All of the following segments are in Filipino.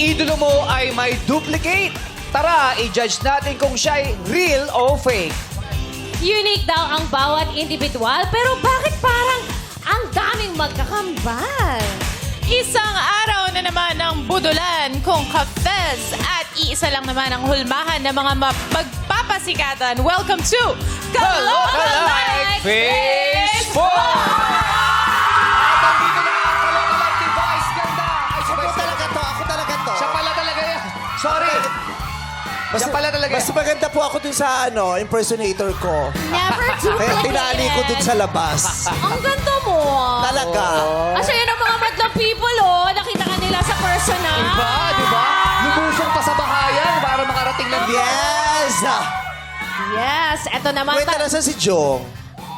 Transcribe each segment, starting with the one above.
iniidolo mo ay may duplicate? Tara, i-judge natin kung siya ay real o fake. Unique daw ang bawat individual, pero bakit parang ang daming magkakambal? Isang araw na naman ng budulan kung ka-fez at iisa lang naman ang hulmahan ng mga magpapasikatan. Welcome to Kalokalike Phase 4! At andito na ang Kalokalike device. Ganda! Ay, Ako talaga to, ako talaga to. siya pala talaga yan. Sorry. Siya pala talaga Mas maganda po ako dun sa impersonator ko. Never Kaya duplicated. tinali ko dun sa labas. Ang ganda mo. Talaga. Kasi yan ang mga madlang people, oh. Nakita ka nila sa personal. Diba? Diba? Lumusong pa sa bahayan para makarating lang dito. Yes! Yes, eto naman. Wait, nasa si Jong.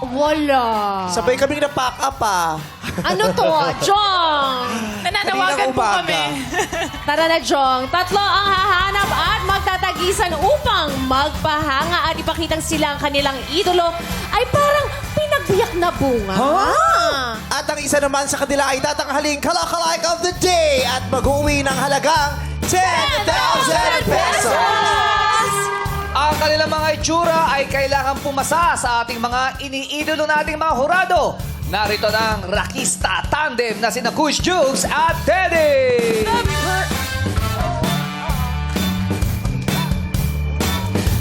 Wala. Sabay kaming na-pack up Ano to? Jong! Nananawagan Kaninang po umaga. kami. Tara na, Jong. Tatlo ang hahanap at magtatagisan upang magpahanga at ipakitang sila ang kanilang idolo ay parang pinagbiyak na bunga. At ang isa naman sa kanila ay tatanghaling Kalokalike of the Day at mag-uwi ng halagang 10,000 pesos! Ang kanilang mga itsura ay kailangan pumasa sa ating mga iniidolo nating mga hurado. Narito ng Rakista Tandem na sina Kush Jukes at Teddy!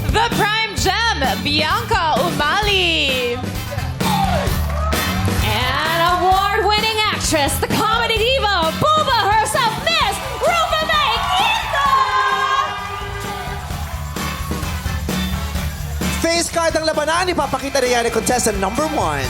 The Prime Gem, Bianca Umali. And award-winning actress, the comedy diva, Booba herself, Miss Rupa May Quinto! Face card ang labanan, ipapakita na yan ni contestant number 1.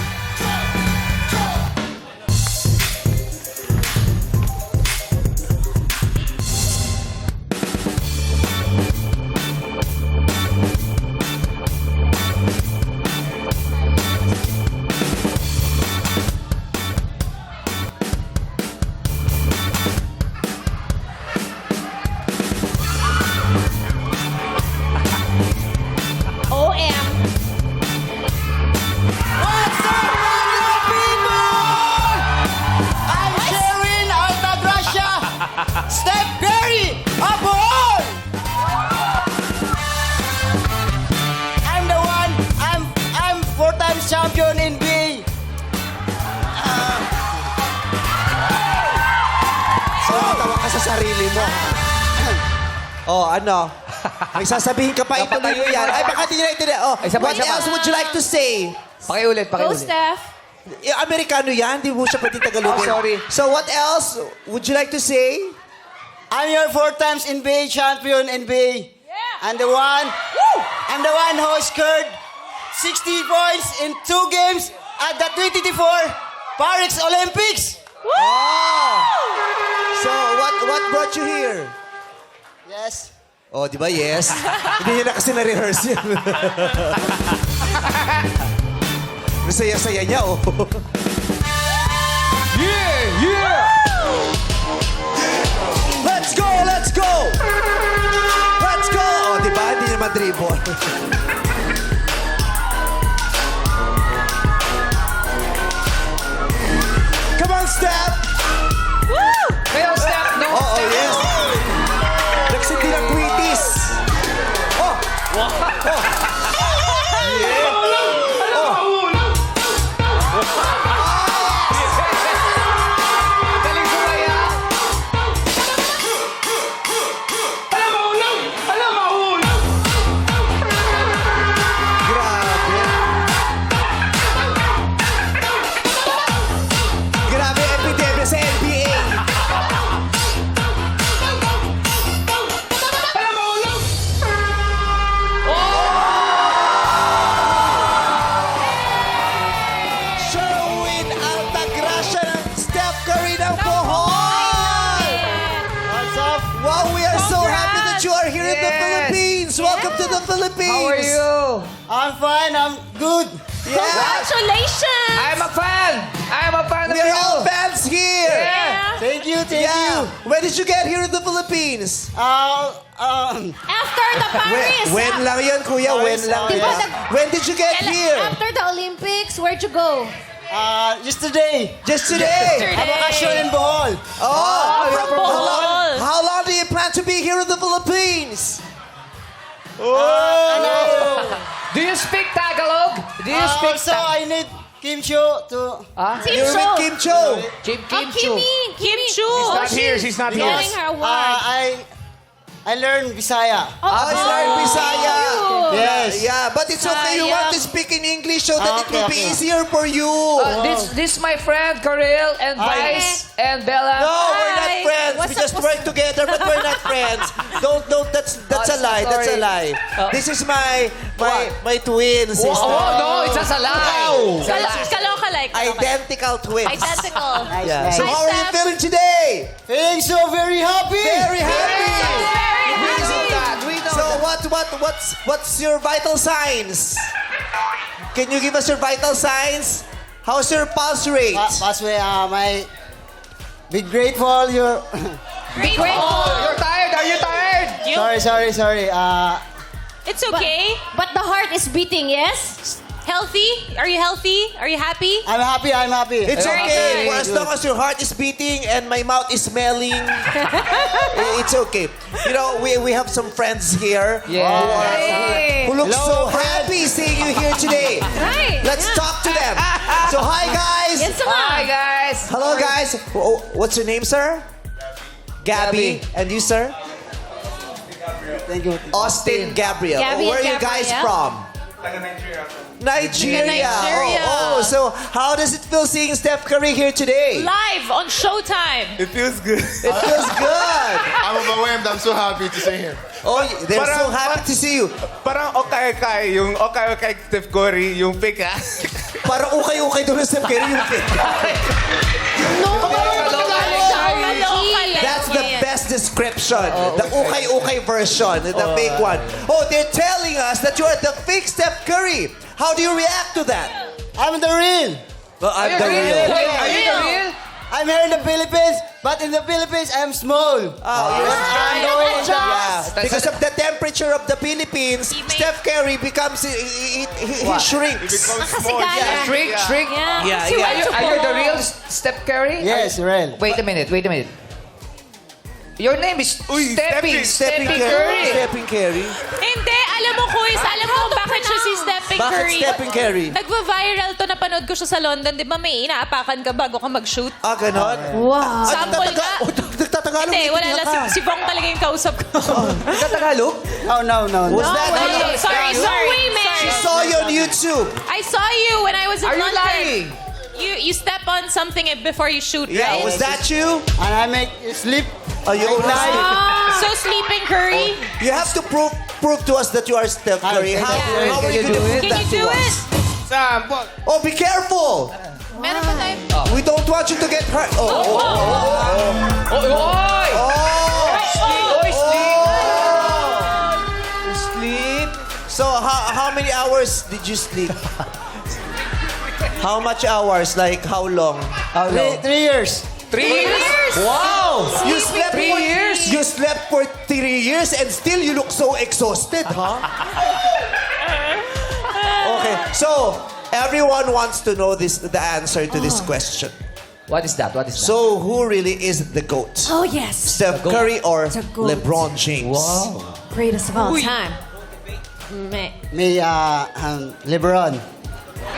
OM. What's up, mga people? I'm Sherwin Altagracia, Steph Curry, Abohol! I'm the one, I'm four-time champion in NBA. So, tawa ka sa sarili mo. Oh, ano? May sasabihin ka pa, ituloy mo yan. Ay, baka di nila intindihan. Oh, Ay, sabay, what sabay. else would you like to say? Pakiulit, Go, pakiulit. Steph. Amerikano yan, di mo siya pwede Tagalogin. Oh, sorry. So, what else would you like to say? I'm your four times NBA champion NBA. I'm the one who scored 60 points in 2 games at the 2024 Paris Olympics. So, what brought you here? Yes. Oh, di ba? Yes. Hindi niya na kasi na-rehearse yun. Masaya-saya niya, oh. Yeah! Yeah! Let's go! Let's go! Let's go! Oh, di ba? Hindi niya madribble. Come on, Steph! Kayo, Steph, no? Oh, yes. Nagsindi ng kwitis. Oh! Galing sumaya. Grabe. Grabe, epidemya sa NBA. Sherwin Altagracia ng Steph Curry ng Bohol! What's up? Wow, we are so happy that you are here in the Yes. Philippines. Welcome to the Philippines. How are you? I'm fine. I'm good. Yeah. Congratulations! I'm a fan! I'm a fan of We are you! all fans here. Yeah. Thank you. Thank Yeah. you. When did you get here in the Philippines? After the Paris. When lang yun, kuya. When lang Di ba yun. nag- When did you get here? After the Olympics, where'd you go? Yesterday. Just today. I'm bakasyon in Bohol. Oh, from Bohol. how long do you plan to be here in the Philippines? Do you speak Tagalog? Do you speak Also, I need Kim Cho to... You're with Kim Cho. Kim Kim Chu. Not here. She's not here. Getting her award. I learned Bisaya. Oh, it's learn Bisaya. Yes. Yeah, but it's okay. You want to speak in English so that it will be Okay. easier for you. This my friend Karel and Vice and Bella. No, we're not Hi. friends. What's We up, just what's work together, but we're not friends. Don't. That's a lie. That's a sorry. lie. This is my twin sister. Oh, no, it's just a lie. Wow. It's a lie. Kaloka like. Identical twins. Identical. Yeah. So Nice. how are you feeling today? Feeling so very happy. Very happy. We know that. We know So that. what's your vital signs? Can you give us your vital signs? How's your pulse rate? Pasway, my... Be grateful, you're... You're tired. Are you tired? sorry. It's okay. But the heart is beating, yes? Healthy? Are you healthy? Are you happy? I'm happy. It's Very okay. good. For as long as your heart is beating and my mouth is smelling, it's okay. You know, we have some friends here Yeah. who look so Hello, happy seeing you here today. Right. Let's talk to them. So hi guys. Yes, Hi, guys. Hello guys. What's your name, sir? Gabby. And you, sir? Thank you. Austin Gabriel. Gabby Where are and you guys Gabriel. from? Nigeria. Nigeria. Oh, so how does it feel seeing Steph Curry here today? Live on Showtime. It feels good. It feels good. I'm overwhelmed. I'm so happy to see him. Oh, they're so Parang- happy to see you. Parang okay-okay. Yung okay-okay Steph Curry, yung pick ah. Parang ukay-ukay doon sa Steph Curry yung pick. Kaloka like. That's the best description. The ukay-ukay version, the fake one. Oh, they're telling us that you are the fake Steph Curry. How do you react to that? I'm the real. I'm the Wait, real. are you the real? I'm here in the Philippines, but in the Philippines, I'm small. I'm going in the... Yeah, because of the temperature of the Philippines, He Steph Curry becomes he shrinks. Kasi gaya. Shrink. Yeah. Are you the real Steph Curry? Yes, real. Wait a minute. Your name is Steppy Stephen Curry. Stephen Curry. Hindi, alam mo, Kuis, alam mo bakit siya si Stephen Bakit Curry? Stephen Curry? Nagva-viral to, napanood ko siya sa London. Di ba may inaapakan ka bago ka mag-shoot? Ah, ganon? Wow. Sample nga. Nagtatagalog. Hindi, wala lang. ka. Si Bong talaga yung kausap ko. Tagalog? No. Was that? Sorry, sorry. She saw you on YouTube. I saw you when I was in Are you London. lying? You step on something before you shoot, Yeah, right? was that you? And I make you sleep. Oh, you only So Sleeping Curry, You have to prove to us that you are Steph Curry. How are you going to prove can that you to do us? it? Oh, be careful! Meron ba tayo? We don't want you to get hurt. Oh. Oy! Oy, Sleep. So, how many hours did you sleep? How much hours? Like, how long? 3 years. 3 years? Wow! You slept 3 for years? You slept for 3 years and still you look so exhausted, huh? Okay, so everyone wants to know the answer to this question. What is that? So who really is the GOAT? Oh, yes. Steph Curry or The GOAT. LeBron James? Wow. Greatest of all time. Me. Me, LeBron.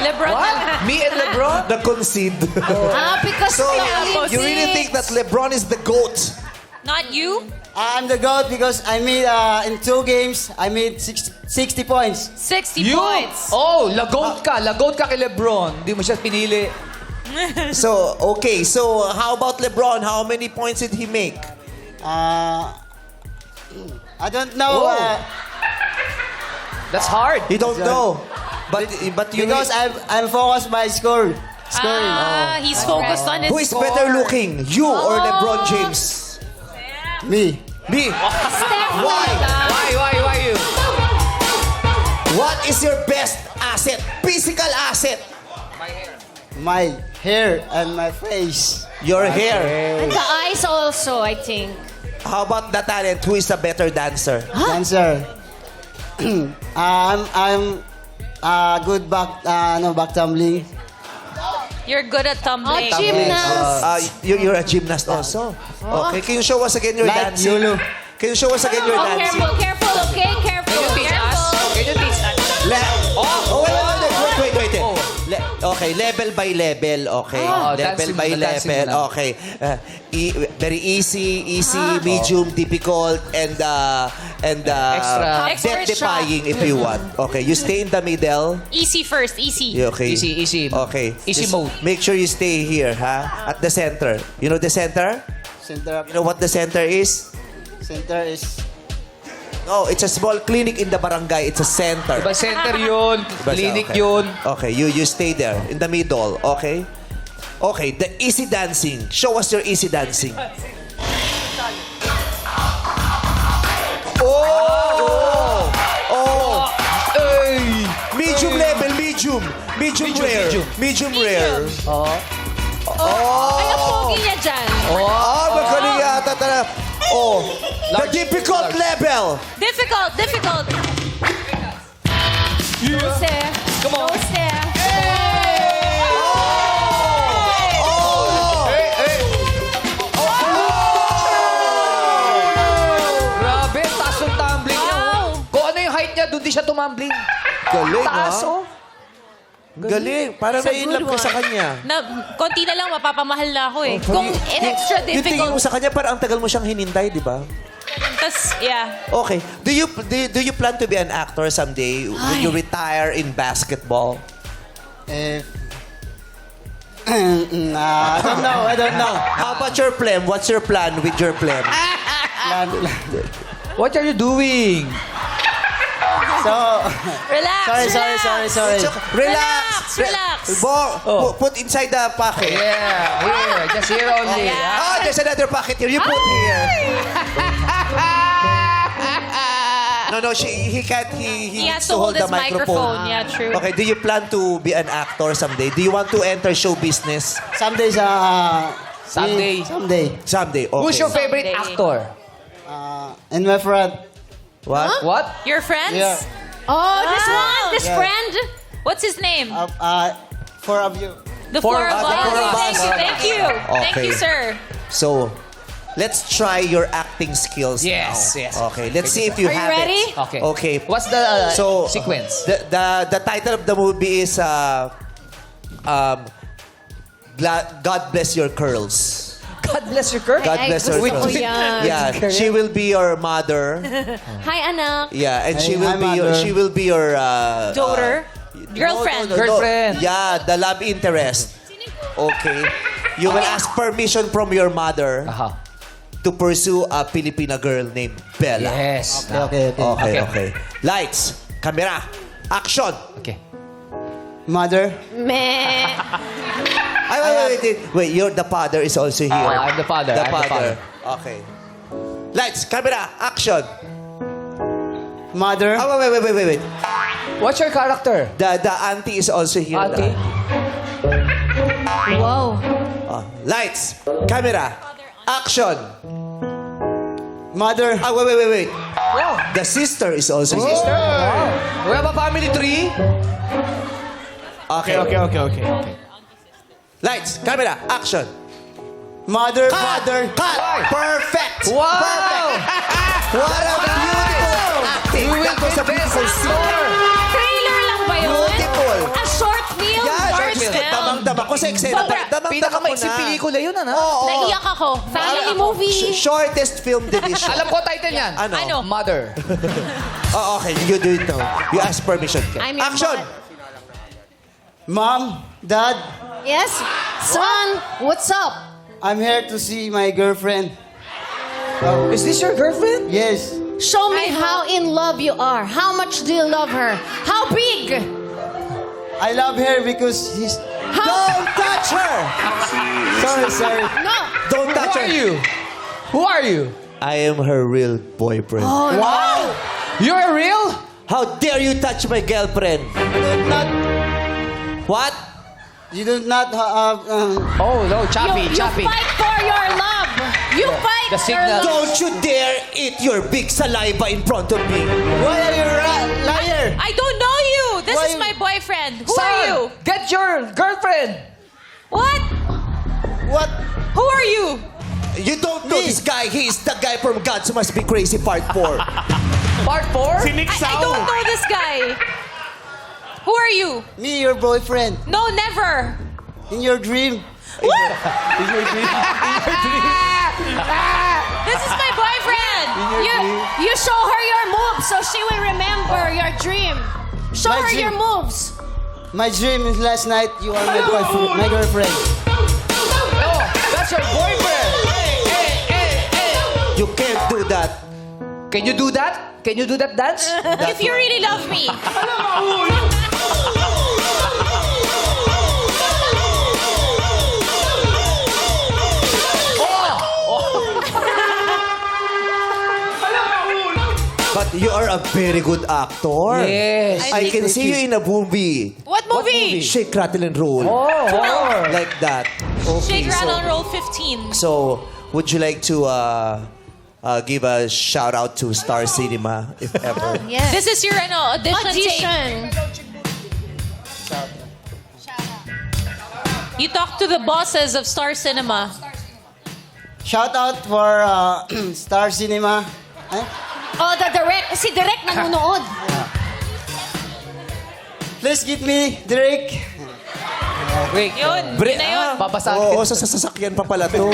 LeBron. What? Me and LeBron? The concede. Because So opposite. you really think that LeBron is the GOAT? Not you? I'm the GOAT because I made, in 2 games, I made 60 points. 60 You? points. Oh, lagot ka. Lagot ka kay LeBron. Hindi mo siya pinili. So, okay. So, how about LeBron? How many points did he make? I don't know. Whoa. That's hard. You don't know. But you... Because I'm focused by scoring. He's focused on his Who is score. better looking? You or LeBron James? Me. Me. Why? Why you? What is your best asset? Physical asset? My hair and my face. Your hair. And the eyes also, I think. How about the talent? Who is a better dancer? Dancer. I'm good back tumbling. You're good at tumbling. Gymnast. You're a gymnast also. Okay, can you show us again your Like dancing? Yolo. Can you show us again your Oh, dancing? careful, okay? Careful. Can you teach us? Can you teach us? Wait. Okay, level by level. Okay, level dancing by muna, dancing level. muna. Okay, very easy, medium, difficult, and Extra. death-defying if you want. Okay, you stay in the middle. Easy first, easy. Okay. Easy. Okay. Easy Just mode. Make sure you stay here, ha? At the center. You know the center? Center, You know what the center is? center is... No, it's a small clinic in the barangay. It's a center. Diba center yun? Diba siya? Clinic Okay. yun. Okay, you stay there in the middle, okay? Okay, the easy dancing. Show us your easy dancing. Oh! Ay! Medium level, medium. Medium rare. Medium rare. Ay, ang pogi niya dyan. Ah, magaling yata talaga. Oh, the Large. difficult level. Difficult. No, Steph. Come on. No, Steph. Grabe, taas yung tumbling niya. Wow. Kung ano yung height niya, doon di siya tumambling. Galing, Taas, ha? oh. Galing. Parang It's a nai-inlove good ka sa one. kanya. Konti na lang, mapapamahal na ako eh. Kung in extra Yung tingin mo difficult. sa kanya, parang ang tagal mo siyang hinintay, di ba? Tas, yeah. Okay. Do you plan to be an actor someday when you retire in basketball? I don't know. How about your plan? What's your plan with your plan? What are you doing? So, Relax. sorry. Relax. Put inside the pocket. Yeah, here. Just here only. Yeah. Oh, there's another pocket here. You put here. No, he can't. He He has needs to hold the his microphone. Yeah, true. Okay, do you plan to be an actor someday? Do you want to enter show business someday Someday. someday? Okay. Who's your favorite Someday. actor? In my friend. What? What? Your friends? Yeah. Oh, this Wow. one, this Yeah. friend. What's his name? Four of you. The four of the us. four of us. Thank you. Thank Okay. you, sir. So, let's try your acting skills Yes, now. yes. Okay, let's see if you Are you have ready? it. Okay. Okay. What's the sequence? The title of the movie is God Bless Your Curls. God bless your curl. God bless her gusto ko curls. yan. Yeah, she will be your mother. Hi, anak. Yeah, and she Hey, will hi, be your mother. she will be your Daughter? Girlfriend. Girlfriend. Yeah, the love interest. Okay. You will ask permission from your mother Aha. to pursue a Filipina girl named Bella. Yes. Okay. Lights, camera, action. Okay. Mother. Meh. Wait, you're the father is also here. I'm the father. The I'm the father. Okay. Lights, camera, action. Mother. Oh, wait. What's your character? The auntie is also here. Auntie? Wow. Lights, camera, action. Mother. Wait. Wow. The sister is also here. Sister? Wow. We have a family tree. Okay. Lights, camera, action. Mother. Cut! Perfect! Wow. What a beautiful acting! You will That was a be beautiful best scene. Trailer lang ba yun? Beautiful. A short film? Yeah, Short short film. film. Damang-dama ko sa eksena. Sobra. Damang-dama ko Pinakamaiksing na. pelikula yun, ano? Oo. Naiyak ako. Family movie. Shortest film division. Alam ko title yan. Ano? Mother. Oh, okay. You do it now. You ask permission. I'm your Action! Mom. Dad. Yes? Son, what's up? I'm here to see my girlfriend. Is this your girlfriend? Yes. Show me how in love you are. How much do you love her? How big? I love her because he's... Don't touch her! Sorry. No. Don't Who touch are her. you? Who are you? I am her real boyfriend. Wow. You're real? How dare you touch my girlfriend? What? You do not have... Oh, no. Choppy. You fight for your love. You fight the for signal. love. Don't you dare eat your big saliva in front of me. Why are you liar? I don't know you. This Why is you- my boyfriend. Who Son, are you? Get your girlfriend. What? What? Who are you? You don't know this guy. He is the guy from Gods Must Be Crazy Part 4. Part 4? I don't know this guy. Who are you? Me, your boyfriend. No, never. In your dream. This is my boyfriend. You show her your moves so she will remember your dream. Show My her dream. your moves. My dream is last night you are my boyfriend, my girlfriend. Oh, that's your boyfriend. You can't do that. Can you do that? Can you do that dance? If you really love me. But you are a very good actor. Yes. I can see you in a movie. What movie? Shake, rattle, and roll. Oh. Like that. Okay, Shake, rattle, so, roll 15. so would you like to give a shout out to Star Cinema, if ever? Yes. This is your audition tape. Audition. You talk to the bosses of Star Cinema. Shout out for Star Cinema. Eh? Oh, the direct. Si Direk nanonood. Please give me Drake. Wait. Yun. Yun na yun. Babasahin Oo, kita. sa sasakyan pa pala to.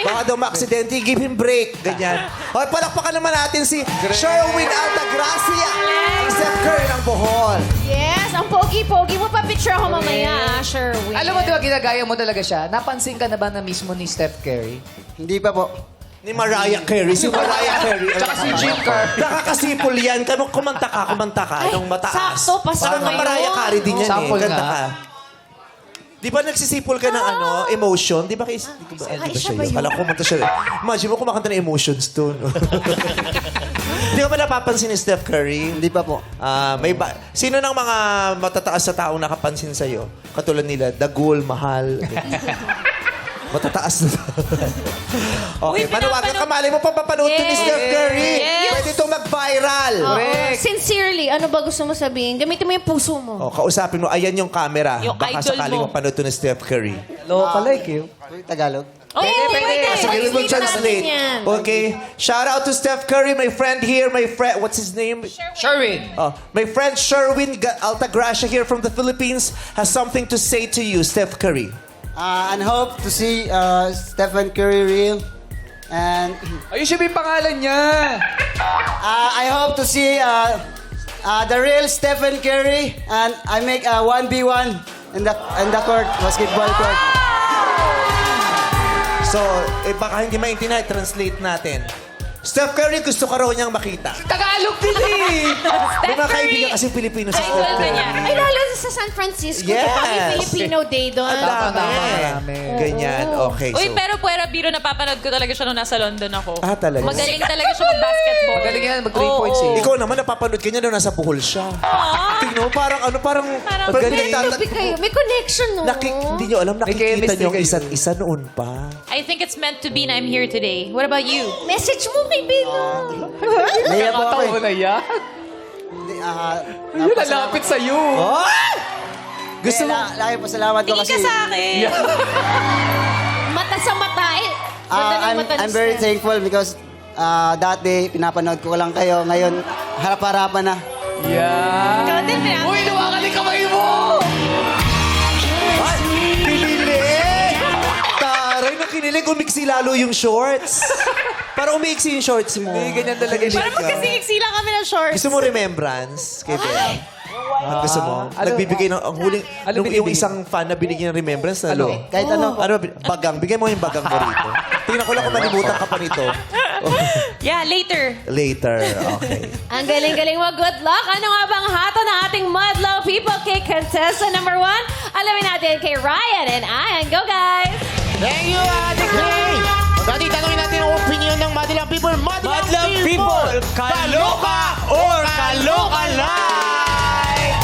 Baka daw ma-aksidente, give him break. Ganyan. O, palakpakan naman natin si Sherwin Altagracia. Ang Steph Curry ng Bohol. Yes, ang pogi-pogi mo. Pa-picture ako mamaya, Sherwin. Alam mo, di ba ginagaya mo talaga siya? Napansin ka na ba na mismo ni Steph Curry? Hindi pa po. Ni Mariah Carey. Si Mariah Carey. Tsaka si Jim Carrey. Nakakasipol yan. Kano, kumanta ka Nung mataas. sakto, pasama Parang yun. Mariah Carey din yan Sample Ganda nga. ka. Di ba nagsisipol ka ng emotion? Di ba di ba siya ba yun? yun? Alam ko, kumanta siya. Imagine mo kumakanta ng emotions to. No? Di ka ba napapansin ni Steph Curry? Hindi pa po. Sino ng mga matataas sa taong nakapansin sa'yo? Katulad nila, Dagul, Mahal. Matataas na. Okay, panawagan ka. Malay mo pa papanood to ni Steph Curry. Yes. Pwede itong mag-viral. Correct. Sincerely, ano ba gusto mo sabihin? Gamitin mo yung puso mo. Oh, kausapin mo, ayan yung camera. Yung Baka idol sakaling mo. mapanood to ni Steph Curry. Local-like eh. Tagalog. Oh, pwede. Sige, we will translate. Yan. Okay. Shout out to Steph Curry, my friend here, my friend, what's his name? Sherwin. My friend Sherwin Altagracia here from the Philippines has something to say to you, Steph Curry. And hope to see Stephen Curry real. And Ayusin mo yung pangalan niya. I hope to see the real Stephen Curry. And I make a 1v1 in the court, basketball court. So, baka hindi maintindihan, translate natin. Steph Curry, gusto ka raw niyang makita. Tagalog din eh. May mga kaibigan kasi Pilipino sa Idol Steph ka Curry. niya. Ay, lalo sa San Francisco. Yes. May Filipino Day doon. Ang dami. marami. Ganyan, okay. Uy, So, pero biro napapanood ko talaga siya nung nasa London ako. talaga? Magaling talaga siya mag-basketball. Magaling yan, mag 3 points eh. Ikaw naman, napapanood ka niya nung nasa Bohol siya. Tingnan mo, parang Parang galing. May kayo. May connection, no? Hindi nyo alam, May nakikita chemistry nyo ang kayo. isa't isa noon pa. I think it's meant to be na I'm here today. What about you? Message mo kay Bino. Naiya po ako Nakatawa eh. na yan. Yun nalapit sa'yo. Gusto mo? Laki po salamat ko Tingin kasi. ka sa akin. Mata sa mata. Madaling mata ni I'm very Steph. thankful because dati pinapanood ko lang kayo. Ngayon, harap-harapan na. Yan. Ikaw din, pinapanood. Uy, luwakan yung kamay mo! Ay, kinilig! Taray, nung kinilig, umiksi lalo yung shorts. Para umiksi yung shorts mo. Hindi, ganyan talaga siya. Parang magkasingiksi lang kami ng shorts. Gusto mo remembrance kay Ben? Gusto mo? Ano? Nagbibigay ng, ang huling, Ano yung binibigay? isang fan na binigyan ng remembrance na Ano? lo. Kahit ano. Bagang. Bigay mo yung bagang mo rito. Tingnan ko lang kung malimutan ka pa nito. Yeah, later. Later. Okay. Ang galing-galing mo. Good luck. Ano nga bang hato ng ating Madlaw People kay contestant number 1? Alamin natin kay Ryan and Ayan. Go, guys! Thank you, Ate Clay! Dati tanongin natin ang opinion ng Madlang People. Madlang People! Kaloka or kaloka like!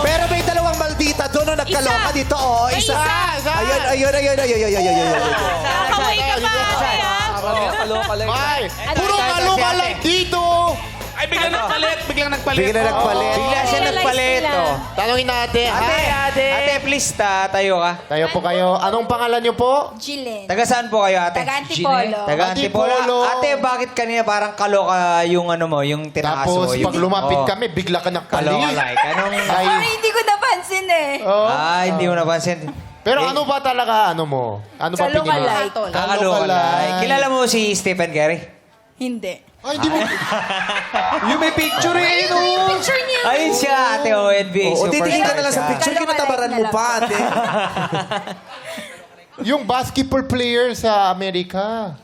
Pero may dalawang maldita doon na nagkaloka Isa. dito. Oh, isa. Isa. Ayun. Nakakaway ka pa. Ayan. Kaloka-like. Ay, puro kaloka like dito! Ay, biglang nagpalit. Bigla nagpalit. Bigla siya nagpalit. sila. Oh. Tanungin natin. Ate, please, tayo ka. Tayo po kayo. Anong pangalan niyo po? Jillian. Taga saan po kayo, ate? Taga Antipolo. Taga Antipolo. Antipolo. Ate, bakit kanina parang kaloka yung ano mo, yung tinaas mo? Tapos, Yung- pag lumapit Oo. kami, bigla ka Kaloka nagpalit. like. Anong... Ay, Sorry, hindi ko napansin eh. oh. hindi mo napansin. Pero ano ba talaga, ano mo? Ano ba Kaloka pinili? like. Kakaloka like. Kilala mo si Stephen Curry? Hindi. Ay, hindi mo. Yung may picture eh, no? Picture niya. Ayun siya, ate ONB. O, titingin ka na lang sa siya. picture, kinatabaran mo pa, ate. Yung basketball player sa Amerika.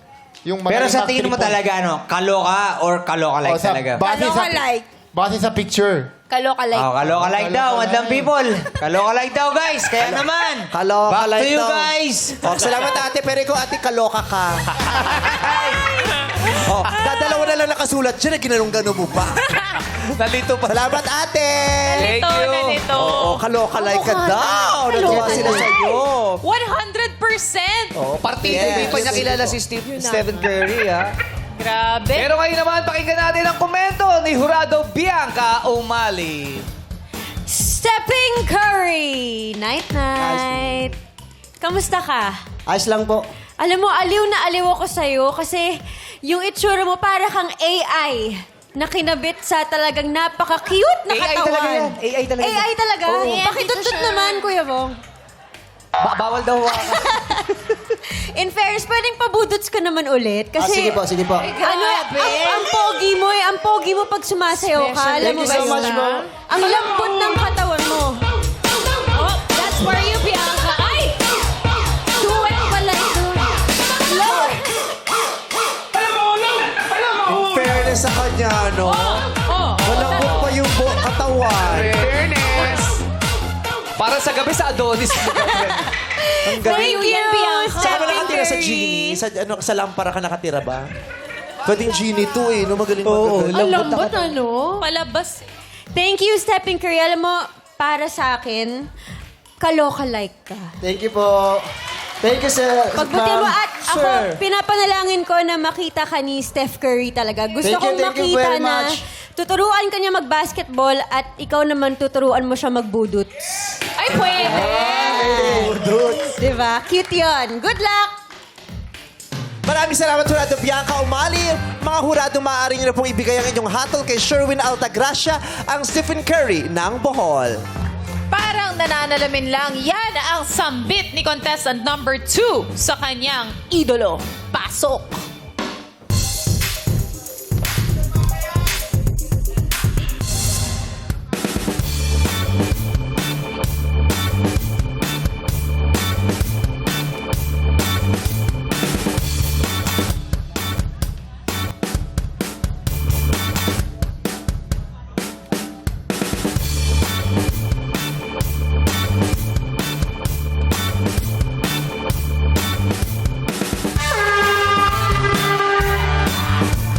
Yung Pero magaling sa tingin mo mag-triple. talaga, ano, kaloka or kaloka like O, sa talaga? Kaloka like. Base sa picture. Kaloka like. Oh, kaloka like daw, madlang people. Kaloka like daw, guys. Kaya naman. Kaloka Back like to you, daw. guys. Salamat, ate. Pero ikaw, ate, kaloka ka. Dadalawa na lang nakasulat dyan, ginanong-gano mo pa. Nalito pa. Salamat, ate. Thank you. Nalito. Oo, kaloka like ka daw. Natuwa sila sa'yo. 100%! Oh, partida, Yes. hindi pa niya kilala si Stephen Curry, ha? Grabe. Pero ngayon naman, pakinggan natin ang komento ni Jurado Bianca Umali. Stepping Curry! Night-night. Kamusta ka? Ayos lang po. Alam mo, aliw na aliw ako sa'yo kasi yung itsura mo para kang AI na kinabit sa talagang napaka-cute na AI katawan. talaga yan. AI talaga yan. AI talaga? Oo. Pakitutut naman, Kuya Bong. Bawal daw hawakan. In fairness, pwedeng pabudots ka naman ulit. Kasi, Sige po, sige po. Ano, ang pogi mo ang pogi mo pag sumasayaw ka. Alam mo Thank you ba so yun? much, po. Ang lambot ng katawan mo. Oh, that's for you, Bianca. Ay! Duet pala ito. Lord! In fairness sa kanya, no? Walang buhok pa yung katawan. Fairness. Para sa gabi sa Adonis. Ang galing. Thank you, Bianca. Saan ka ba Stepping nakatira sa Curry. Genie? Sa lampara ka nakatira ba? Pwedeng Genie to eh, no? Magaling magaganda. Ang lambot, ano? Palabas. Thank you, Stepping Curry. Alam mo, para sa akin, kaloka-like ka. Thank you po. Thank you, sir. Pagbuti mo Ma'am. at ako, Sir. pinapanalangin ko na makita ka ni Steph Curry talaga. Gusto Thank you, kong thank you makita very na much. tuturuan ka niya mag-basketball at ikaw naman tuturuan mo siya mag-budots. Ay, pwede. Diba? Cute yun. Good luck! Maraming salamat, Jurado Bianca Umali. Mga hurado, maaari nyo na pong ibigay ang inyong hatol kay Sherwin Altagracia, ang Stephen Curry ng Bohol. Parang nananalamin lang, yan ang sambit ni contestant number 2 sa kanyang idolo. Pasok!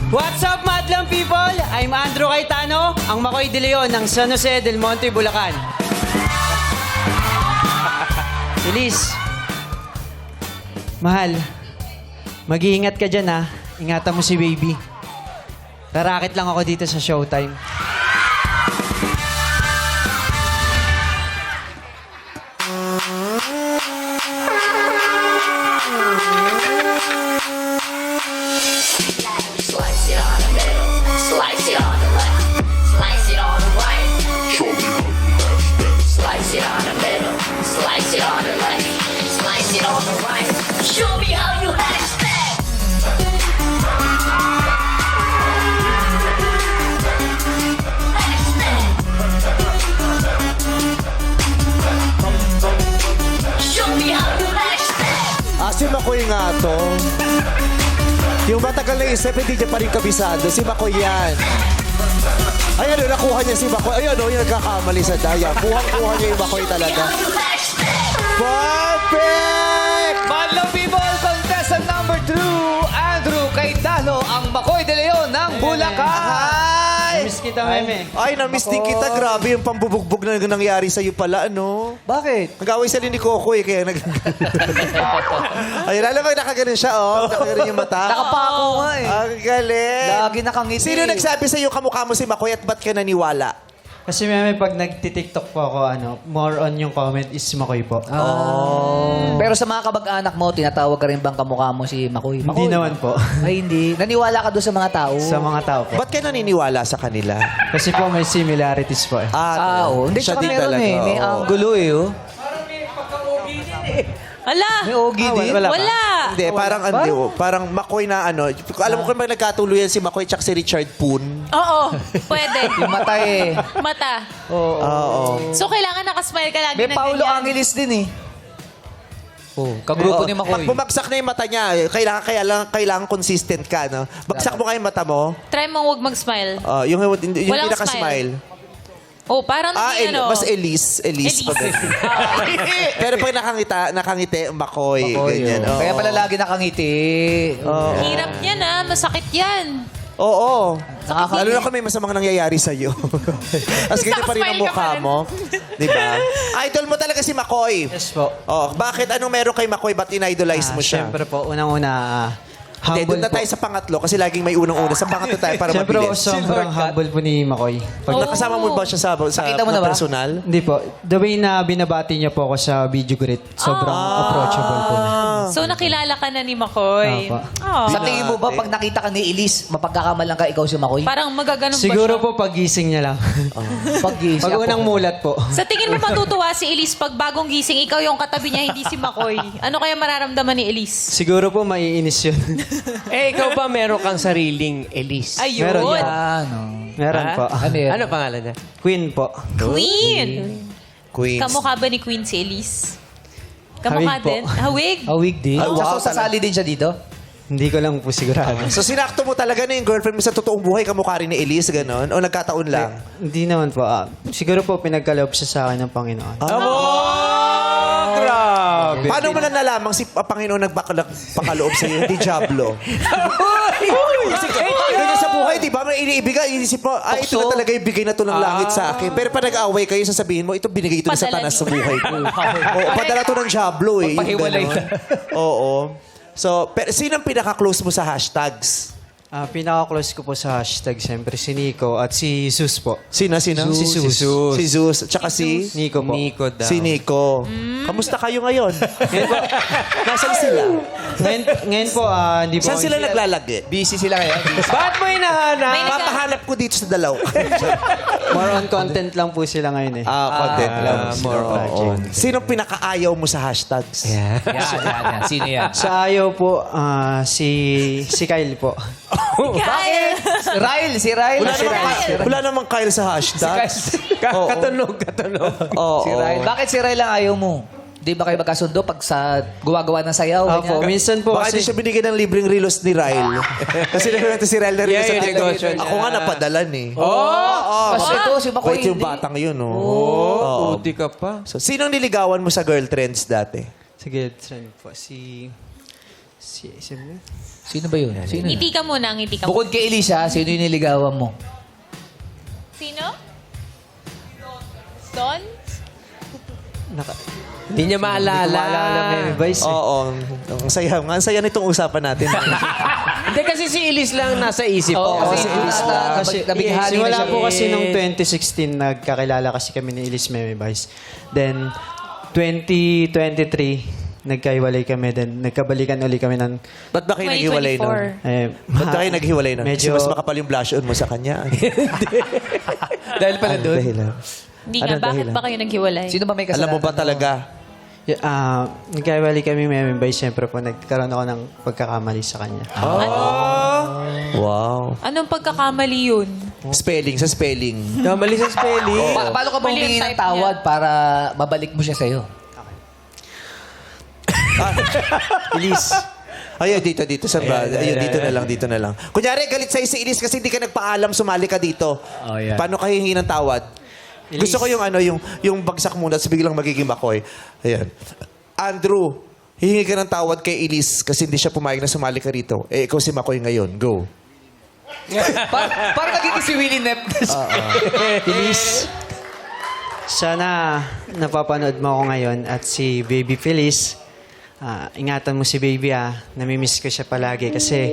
What's up, madlang people? I'm Andrew Cayetano, ang Makoy de Leon ng San Jose del Monte, Bulacan. Elise, mahal, mag-iingat ka dyan ha. Ingatan mo si baby. Tarakit lang ako dito sa showtime. Slice it on the middle, slice it on the left, slice it on the right. Slice it on the middle, slice it on the left, slice it on the right. Show me how you hash that. Hash that. Show me how you hash that. Si Makoy nga to. Yung matagal na isip, hindi niya pa rin kabisado. Si Makoy yan. Ayan, nakuha niya si Makoy. Ayan, yung nagkakamali sa daya. Kuha niya yung Makoy talaga. Perfect! Madlang people, contestant number 2, Andrew Cayetano, ang Makoy de Leon ng Bulacan. Miss kita, Meme. Ay, na-miss din kita. Grabe yung pambubugbog na nangyari sa'yo pala, ano? Bakit? Nag-away sila ni Coco eh, kaya Ayun, alam mo, nakaganon siya, oh. Nakaganon yung mata. Nakapako nga eh. Ang galing. Lagi nakangiti. Sino nagsabi sa'yo kamukha mo si Makoy at ba't ka naniwala? Kasi Meme, pag nagtitiktok po ako, more on yung comment is Makoy po. Pero sa mga kabag-anak mo, tinatawag ka rin bang kamukha mo si Makoy? Hindi naman po. Ay, hindi. Naniwala ka doon sa mga tao? Sa mga tao po. Ba't ka naniniwala sa kanila? Kasi po may similarities po eh. Oo. Hindi, siya tsaka din meron talaga, eh. May oo. angulo eh, oh. Ala! May ogi din. Wala! Hindi, parang parang Makoy na ano. Alam mo kung may nagkatuluyan si Makoy tsaka si Richard Poon. Oo, pwede. Yung mata eh. Mata. Oo. So, kailangan nakasmile ka lagi May na Paulo ganyan. Angeles din eh. Oh, kagrupo ni Pag Makoy. bumagsak na yung mata niya, kailangan consistent ka, no? Bagsak mo nga yung mata mo. Try mong huwag mag-smile. Yung Walang pinaka-smile. Oh, parang hindi Mas Elise. Pag- Pero pag nakangiti, Makoy. Ganyan. Oo. Kaya pala lagi nakangiti. Hirap yan masakit yan. Oo. Lalo na kung may masamang nangyayari sa'yo. Tapos ganyan pa rin ang Nakasmile ka mukha pa rin. mo. Di ba? Idol mo talaga si Makoy. Yes po. Oh, bakit? Anong meron kay Makoy? Ba't in-idolize mo siya? Siyempre po, unang-una, Hindi, humble doon na po. tayo sa pangatlo kasi laging may unang-una. Sa pangatlo tayo para Siyempre po, mabilis. sobrang humble po ni Makoy. Pag nakasama mo ba siya sa Nakita mo na ba? personal? Hindi po. The way na binabati niya po ako sa video grid, sobrang approachable po na. So, nakilala ka na ni Makoy. Opo. Oh. Sa tingin mo ba, pag nakita ka ni Elise, mapagkakamalang ka ikaw si Makoy? Parang magaganon ba Siguro siya? po pag-gising niya lang. Pag-gising Pag unang mulat po. Sa tingin mo matutuwa si Elise pag bagong gising, ikaw yung katabi niya, hindi si Makoy. Ano kaya mararamdaman ni Elise? Siguro po maiinis yun. Ikaw ba meron kang sariling Elise? Ayun. Meron yan. Ano? Meron po. Ano yun? Ano pangalan niya? Queen po. Queen! Queens. Kamukha ba ni Queen si Elise? Kamukha Hawig po. din? Hawig? Awig din. Ay, wow, So, sasali din siya dito? Hindi ko lang po sigurado. So sinakto mo talaga na yung girlfriend mo sa totoong buhay, kamukha rin ni Elise, gano'n? O nagkataon lang? Hindi naman po. Siguro po pinagkaloob siya sa akin ng Panginoon. Grabe. Paano mo na nalamang si Panginoon nagpakaloob sa'yo, hindi Diablo? Kasi ganyan sa buhay, di ba? May iniibigay, inisip mo, ito na talaga yung bigay na to ng langit sa akin. Pero pag nag-away kayo, sasabihin mo, ito binigay ito ng Padala Satanas niyo. sa buhay ko. Oo, padala to ng Diablo eh. yung Magpahiwalay ganon. Oo. So, pero sino ang pinaka-close mo sa hashtags? Pinaka-close ko po sa hashtag, siyempre, si Nico at si Zeus po. Sino? Si Zeus. Si Zeus. Tsaka si? Nico po. Nico daw. Si Nico. Kamusta kayo ngayon? Nasaan sila? Ngayon po, hindi po. Saan sila naglalagi? Busy sila ngayon. Ba't mo hinahanap? May nag- Papahanap ko dito sa dalaw. More on content lang po sila ngayon eh. Content lang. more project. Sino pinakaayaw mo sa hashtags? Yan. Sino yan? Sa ayaw po, si Kyle po. Kyle! Si Ryle. Wala namang Kyle sa hashtag. Katunog. Oo. Si Ryle. Bakit si Ryle ang ayaw mo? Di ba kayo magkasundo pag sa gumagawa ng sayaw? Opo, ganyan? minsan po Baka hindi kasi... siya binigyan ng libreng reels ni Ryle. Kasi naman si Ryle na rin Yeah, sa yung negosyo niya. Ako nga napadalan eh. Kasi ito, si Makoy Wait yung hindi. batang yun, oh. Oo. Puti ka pa. So, sinong niligawan mo sa girl trends dati? Sige, friend po. Sino ba yun? Sino yun? Ngiti ka muna, ngiti ka muna. Bukod kay Elisa, sino yung niligawan mo? Sino? Don? Hindi niya maalala. Meme Vice eh. Oo. Ang saya. Ang saya nitong usapan natin. Hindi kasi si Elise lang nasa isip Oo, ko. kasi Elise na nabighani na Simula siya. po kasi nung 2016, nagkakilala kasi kami ni Elise Meme Vice. Then, 2023, nagkaiwalay kami. Then, nagkabalikan uli kami ng... Ba't ba kayo naghiwalay nun? 2024. Ba't ba kayo naghiwalay nun? Kasi Medyo- mas makapal yung blush on mo sa kanya. Dahil pala doon. Dahilan. Hindi nga, Anong bakit dahilan? ba kayo naghiwalay? Sino ba may kasalanan? Alam mo ba talaga? Nagkaiwalay kami Meme Vice. Siyempre po, nagkaroon ako ng pagkakamali sa kanya. Wow. Anong pagkakamali yun? Spelling, sa spelling. Kamali sa spelling. Paano ka ba Mali ang humingi ng type tawad para mabalik mo siya sa'yo? Elise, Ayun, dito sa brother. Ayun, dito na lang. Kunyari, galit sa'yo si Elise kasi hindi ka nagpaalam, sumali ka dito. Oh, yeah. Paano ka hihingi ng tawad? Elise. Gusto ko yung bagsak muna, tapos biglang magiging Makoy. Ayan. Andrew, hihingi ka ng tawad kay Elise kasi hindi siya pumayag na sumali ka rito. Eh, ikaw si Makoy ngayon. Go. Parang naging si Willie Nep. Feliz, sana napapanood mo ako ngayon at si Baby Feliz. Ingatan mo si Baby Namimiss ko siya palagi kasi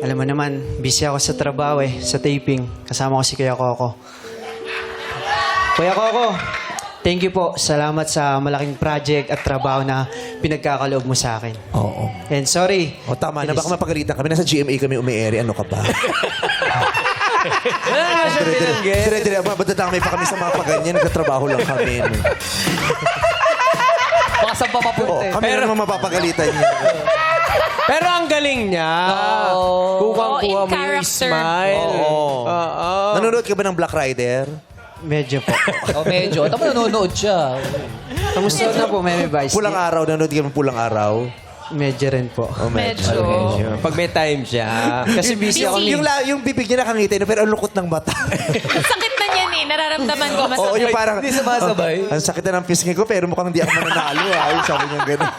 alam mo naman, busy ako sa trabaho sa taping. Kasama ko si Kuya Coco. Kuya Coco, thank you po. Salamat sa malaking project at trabaho na pinagkakaloob mo sa akin. Oo. And sorry. O tama na, baka mapagalitan kami. Nasa GMA kami umi-ere. Ano ka ba? Dire-dire, madadamay pa kami sa mga paganyan. Nagkatrabaho lang kami. Baka saan pa mapunta Kami na naman mapapagalitan niya. Pero ang galing niya. Kuha-kuha in mo yung character. smile. Oo. Nanonood ka ba ng Black Rider? Medyo po. Medyo. Tama nanonood siya. Kamusta na po, Meme Vice? Pulang araw, nanonood ka ng Pulang Araw? Medyo rin po. Medyo. Pag may time siya. Kasi busy ako. Yung bibig niya nakangiti na pero ang lukot ng mata. Ang sakit na niyan eh. Nararamdaman ko Oo, masakit. yung parang... Hindi sumasabay. Ang sakit na ng pisngi ko pero mukhang hindi ako mananalo. Yung sabi niya gano'n.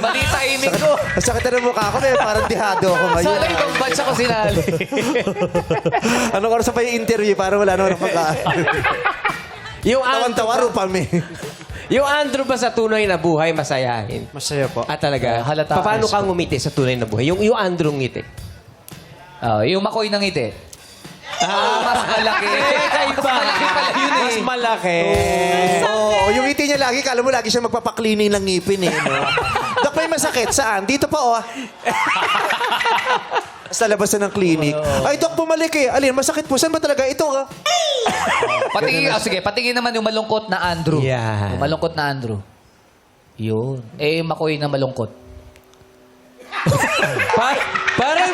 Mali timing ko. Ang sakit na ng mukha ko pero parang dihado ako ngayon. Sana ibang batch ako sinali. Anong oras pa yung interview? Parang wala naman ang pagkaan. Yung Andrew, Tawan-tawa rupami. yung Andrew ba sa tunay na buhay masayahin? Masaya po. Talaga? Halata. Paano ka ngumiti sa tunay na buhay? Yung Andrew ngiti. Yung makoy ng ngiti. Mas malaki. Mas malaki pala yun eh. Mas malaki. Oo, yung ngiti niya lagi, kala mo lagi siya magpapaklinin ng ngipin eh. No? Dok, may masakit. Saan? Dito pa, oh. Sa labas na ng clinic. Ay, Dok, bumalik eh. Alin, masakit po. Saan ba talaga? Ito, Patingin, sige, patingin naman yung malungkot na Andrew. Yan. Yung malungkot na Andrew. Yun. Yung makoy na malungkot. Parang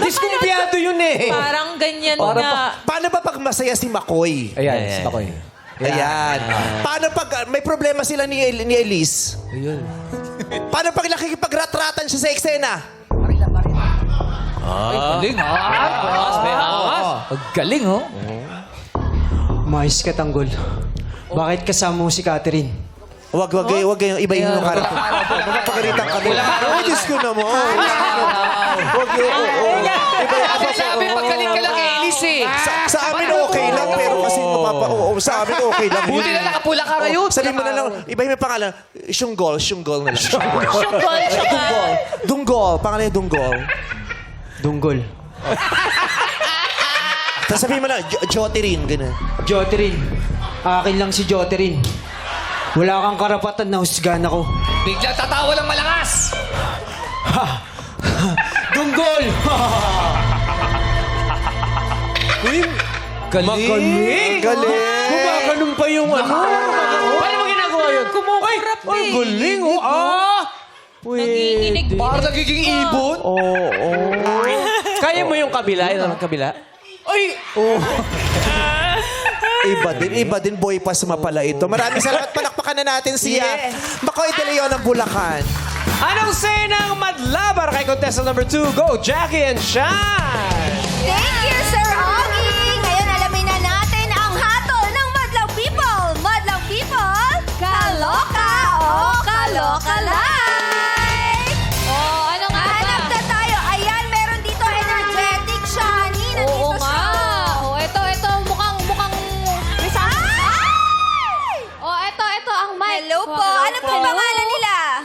diskumpiyado yun eh. Parang ganyan na. Paano ba pag masaya si McCoy? Ayan, si makoy. Ayan. Paano pag may problema sila ni Elise? Ayun. Paano pag nakikipag-rat-ratan siya sa eksena? Ay, galing ha. Ang galing oh. Mais ka, Tanggol. Bakit kasama mo si Catherine? Wag yung iba yung karakter. Mapapagalitan kami. Oh, Diyos ko naman. Wag yung, Kasi sabi, paggaling ka lang kay Elise eh. Sa amin okay lang, pero kasi sa amin okay lang. Buti na nakapula ka ngayon. Sabi mo na lang, iba yung pangalan, Syunggol na lang. Syunggol siya. Dunggol, pangalan yung Dunggol. Dunggol. Tapos sabihin mo na, Joterin, gano'n. Joterin. Akin lang si Joterin. Wala kang karapatan na husgahan ako. Biglang tatawa lang malakas. Dunggol! Uy, Galing. Galing. gumaganon pa yung ano. Paano mo ginagawa yun? Kumukay. Ang galing oh. Nagiginig. Parang nagiging ibon. Kaya mo yung kabila? Yung kabila? Ay! Iba din, boy pass mapala ito. Maraming salamat, palakpakan na natin si Makoy De Leon ng Bulacan. Anong say ng madlabar kay contestant number 2? Go, Jackie and Shine! Thank you, Sir Ogie! Ngayon alamin na natin ang hatol ng Madlang People! Madlang People, kaloka o kaloka like! Oh, ano nga ba? Hanap na tayo. Ayan, meron dito energetic Shani. Nandito Oo siya. nga. Oh, ito, mukhang... Ay! Oh, ito ang mic. Hello po. Ano po yung pangalan nila?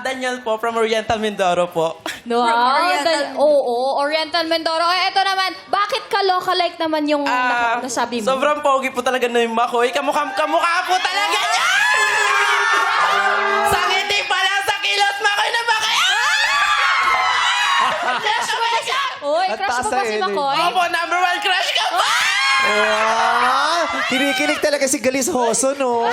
Daniel po, from Oriental Mindoro po. No, Oriental. Oriental Mindoro. Ito naman, bakit kaloka-like naman yung nasabi mo? Sobrang pogi po talaga na yung Makoy. Kamukha po talaga niya! Sa ngiti pala, sa kilos, Makoy na Makoy! Crush ko na siya! Uy, crush mo ba si Makoy? Opo, number 1 crush ka pa! Kinikilig talaga si Galis Hoso, no?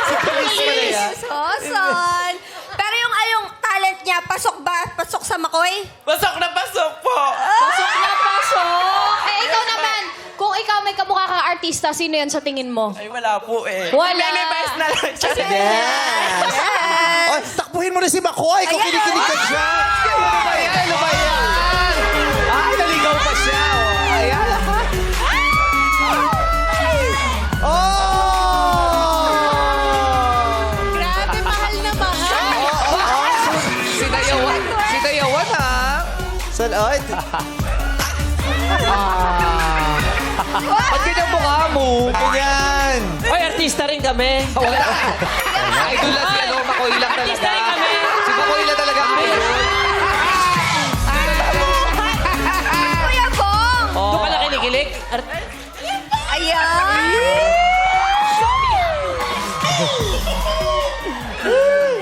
Si Galis pala yan. Soson. Pero yung talent niya, pasok ba? Pasok sa Makoy? Pasok na pasok po! Pasok na pasok! Ikaw naman, kung ikaw may kamukha kang artista, sino yan sa tingin mo? Ay, wala po eh. Wala. Meme Vice na lang siya. Yes! Ay, takbuhin mo na si Makoy kung kinikilig ka siya. Ano ba yan? Ay, naligaw pa siya. Ayan. Grabe, mahal na mahal. Si Dayawan ha. Ba't ganyan mukha mo? Ganyan. Hoy, artista rin kami. Wala. Idol na si Makoy lang talaga. Artista rin kami. Si Makoy lang talaga. Kuya Bong! Doon ka lang kinikilig. Ayan!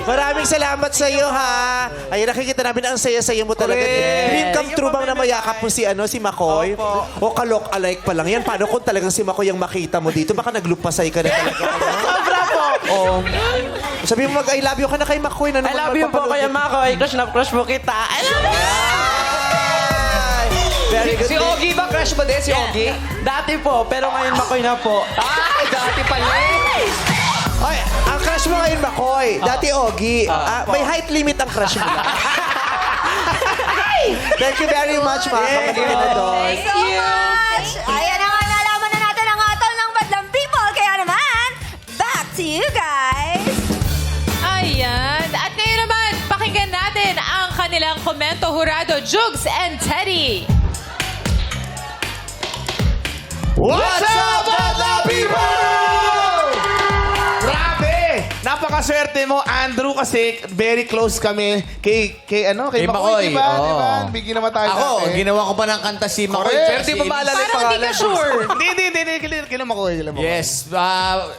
Maraming salamat sa iyo, ha. Ay, nakikita namin ang saya-saya mo talaga. Dream come true bang na mayakap mo si Makoy? O kalok-alike pa lang yan. Paano kung talagang si Makoy ang makita mo dito? Baka naglupasay ka na talaga. Sobra po. Oo. Sabi mo mag-I love you ka na kay Makoy. I love you po, Kuya Makoy. Crush na crush mo kita. I love you! Very good. Si Ogie ba? Crush ba din si Ogie? Dati po, pero ngayon Makoy na po. Ay, dati pala eh. Ay, ang crush mo ngayon, Makoy. Dati, Ogie. May height limit ang crush mo. Thank you very much, mga kapatid na to. Thank you so much! Ayan na nga, nalaman na natin ang hatol ng Madlang People. Kaya naman, back to you guys! Ayan. At ngayon naman, pakinggan natin ang kanilang komento hurado, Jugs and Teddy. What's up, Madlang People? Grabe! Napakaswerte mo, Andrew, kasi very close kami kay Makoy, di ba? oo. Di ba? Bigyan naman tayo Ako, natin. ginawa ko pa ng kanta si Makoy. Pero di mo maalala yung Parang hindi pangalan. ka sure. Hindi. Kila Makoy. Yes.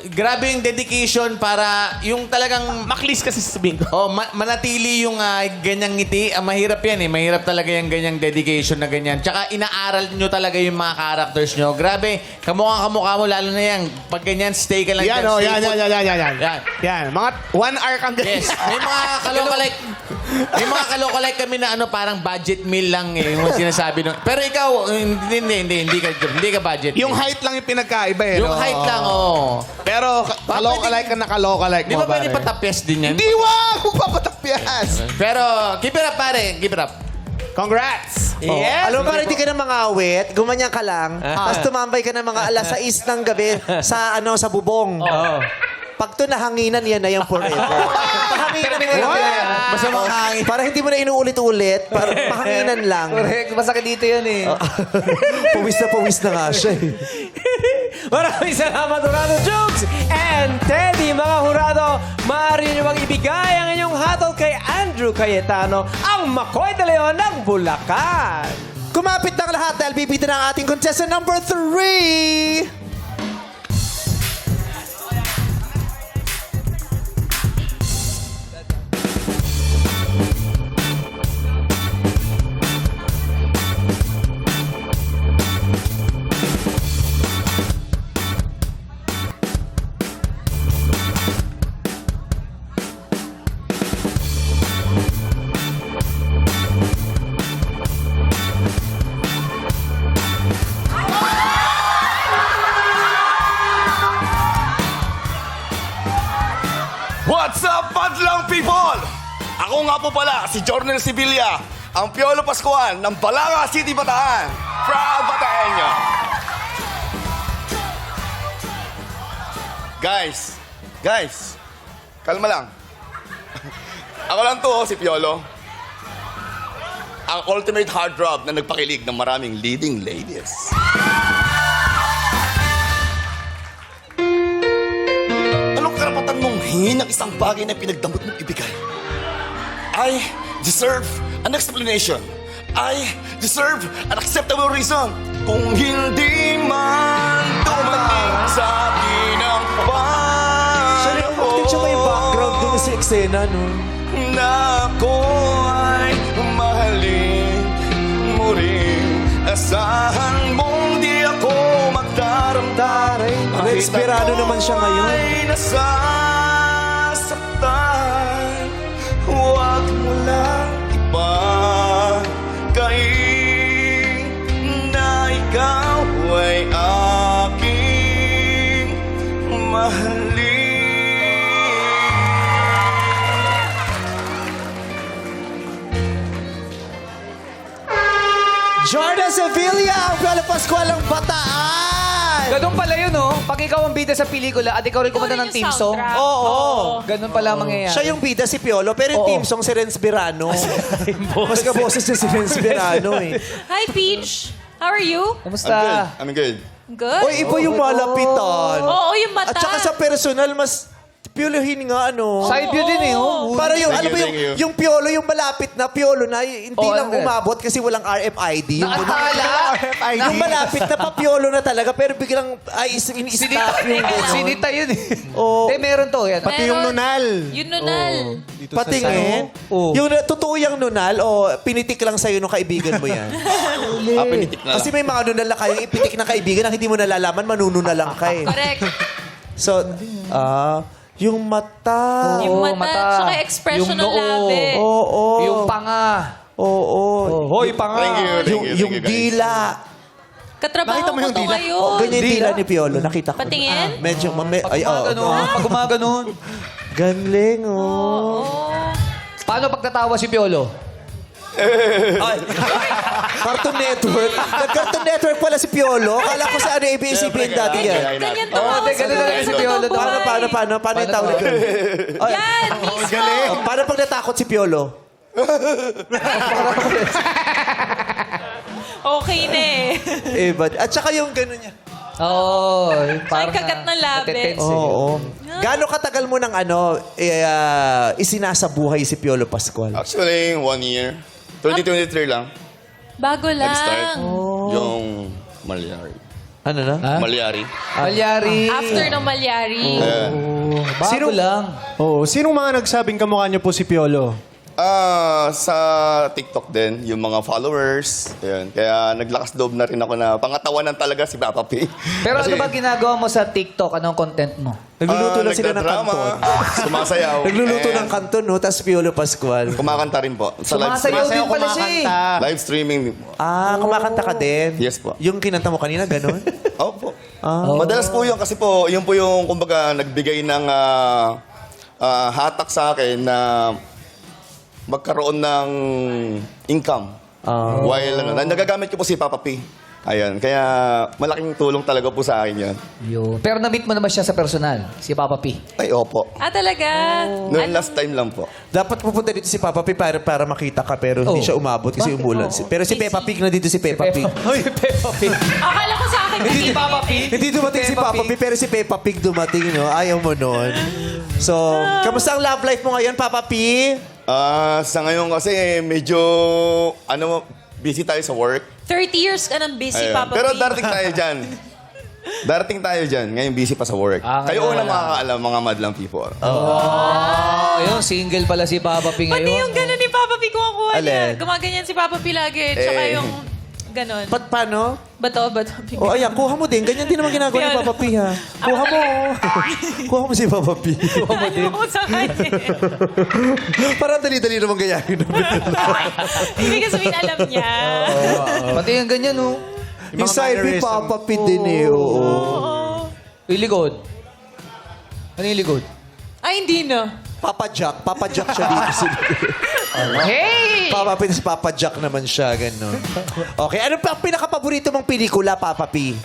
Grabe yung dedication para yung talagang Maklis kasi sabihin ko. manatili yung ganyang ngiti. Mahirap yan eh. Mahirap talaga yung ganyang dedication na ganyan. Tsaka inaaral nyo talaga yung mga characters nyo. Grabe. Kamukha mo lalo na yan. Pag ganyan, stay ka lang. Yan, dyan, oh, stay yan. put. Yan. Mga 1 hour kang ganyan. Yes. May mga kalokalike. May mga kalokalike kami na parang budget meal lang eh. Yung sinasabi nun. Pero ikaw, hindi ka budget. Yung height lang yung pinagkaiba eh. Yung no? height lang, oo. Pero kalokalike ka na kalokalike Di mo, ba pwede pare. patapyas din yan? Hindi, wag! Kung papatakpias. Pero, keep it up, pare. Keep it up. Congrats! Yes. Alam mo, para hindi ka na mga awit, gumanyan ka lang, tapos tumambay ka ng mga alas 6 ng gabi sa bubong. Pag to nahanginan, yan na yung forever. Pahanginan mo lang. Basta makahangin. Para hindi mo na inuulit-ulit, para pahanginan lang. Correct. Masakit dito yan eh. Pawis na nga siya eh. Maraming salamat, Hurado Jokes and Teddy, mga Hurado. Maaari nyo bang ibigay ang inyong hatol kay Andrew Cayetano, ang Makoy de Leon ng Bulacan. Kumapit ng lahat dahil bibida ng ating contestant number 3. What's up, Madlang People? Ako nga po pala, si Jornel Sibilia, ang Piolo Pascual ng Balanga City, Bataan. Proud Bataeño. Guys, kalma lang. Ako lang to, si Piolo. Ang ultimate heartthrob na nagpakilig ng maraming leading ladies. Anong karapatan mong hingin ng isang bagay na pinagdamot mong ibigay? I deserve an explanation. I deserve an acceptable reason. Kung hindi man dumating sa akin ang panahon Siya may background dun sa eksena, no? na ako ay mahalin mo rin. Asahan mong di ako magdaramdaray. Desperado naman siya ngayon. Ay nasasaktan. Huwag mo lang ipagkain na ikaw ay aking mahalin. Jordan Sevilla, ang Piolo Pascual ng Bataan! Ganun pala yun, no? Pag ikaw ang bida sa pelikula at ikaw rin kumanta ng team song. Oo. Ganun pala ang mangyayari. Siya yung bida si Piolo, pero yung Oo. team song si Renz Birano. Mas kaboses niya si Renz Birano eh. Hi, Peach. How are you? Kumusta? I'm good. Good. Oy, iba yung malapitan. Oo, yung mata. At saka sa personal, mas piolohin nga, ano. Side view din eh. Oh. Para yung, Thank alam you, mo thank you. yung piolo, yung malapit na piolo na, hindi Oh, lang ano yan? umabot kasi walang RFID. Yung Nakatala. Yung malapit na papiolo na talaga, pero biglang, ini-stop yung gano'n. Sinita yun eh. Oo. Meron to. Yan. Pati yung nunal. Yung nunal. Patingin. Oo. Yung totoo yung nunal, o pinitik lang sa'yo nung kaibigan mo yan. Pinitik na lang. Kasi may mga nunal na kayong ipitik ng kaibigan na hindi mo nalalaman, manununal lang kayo. Correct. So, yung mata. Yung Oo, mata. Tsaka expression ng labi. Oo. Yung panga. Oo. Hoy, panga. Thank you, thank you, Yung thank you, guys. dila. Katrabaho mo to ngayon. Oh, ganyan yung dila ni Piolo. Nakita ko. Patingin? Medyo, Pag gumaganon. Pag gumaganon. Ganling, oh. Paano pag tatawa si Piolo? Ay. Cartoon Network. Nag-Cartoon Network pala si Piolo. Kala ko sa ABS-CBN dati yan. Ganyan Oo, tawa teka, ganun talaga si Piolo. Paano yung tawag ko? Yan, mismo. Paano pag natakot si Piolo? Okay na eh. At saka yung gano'n niya. Oo. Parang kagat ng labi. Oo. Gaano katagal mo nang isinasabuhay si Piolo Pascual? Actually, 1 year. 2023 lang. Bago Nag-start. lang. Yung Malyari. Ano na? Malyari. Malyari. After ng Malyari. Bago lang. Oo. Sinong mga nagsabing kamukha niyo po si Piolo? Sa TikTok din, yung mga followers. Ayan. Kaya naglakas loob na rin ako na pangatawanan talaga si Papa P. Pero Kasi, ano ba ginagawa mo sa TikTok? Anong content mo? Nagluluto lang sila ng nagdadrama, kanton. Sumasayaw. Nagluluto and ng kanton, no? Tapos Piolo Pascual. Kumakanta rin po. Sa Sumasayaw din pala siya eh. live streaming. Kumakanta ka din? Yes po. Yung kinanta mo kanina, ganun? Opo. Madalas po yun kasi po, yun po yung kumbaga nagbigay ng hatak sa akin na magkaroon ng income. While nagagamit ko po si Papa P. Ayan, kaya malaking tulong talaga po sa akin yan. Pero na-meet mo naman siya sa personal, si Papa P. Ay, opo. Talaga? Noon last time lang po. Dapat pupunta dito si Papa P para makita ka, pero hindi siya umabot kasi umulan. Pero si Peppa Pig na dito si Peppa Pig. Hoy, Peppa P. Akala ko sa akin. Hindi Papa P. Hindi dumating si Papa P, pero si Peppa Pig dumating, no? Ayaw mo nun. So, kamusta ang love life mo ngayon, Papa P? Sa ngayon kasi medyo, busy tayo sa work. 30 years ka nang busy, Ayun. Papa Pero P. darating tayo dyan. Darating tayo dyan. Ngayon busy pa sa work. Kayo ngayon unang makakaalam, mga madlang people. Ayun, single pala si Papa P ngayon. Pati yung gano'n ni Papa P kuha niya. Alin? Gumaganyan si Papa P lagi. Tsaka yung gano'n. Paano? Bato. Ayan, kuha mo din. Ganyan din naman ginagawa ni Papa P, ha? Kuha mo. Kuha mo si Papa P. Kuha mo din. Ayaw ko sa kanya. Parang dali-dali naman gayahin namin. Ibig sabihin, alam niya. Pati yung ganyan, no? Yung side ni Papa P din, eh. Oo. Yung likod. Ano yung likod? Ay, hindi na. Papa Jack siya dito. Hey! Papa P, Papa Jack naman siya, gano'n. Okay, ano pa ang pinaka-paborito mong pelikula, Papa P?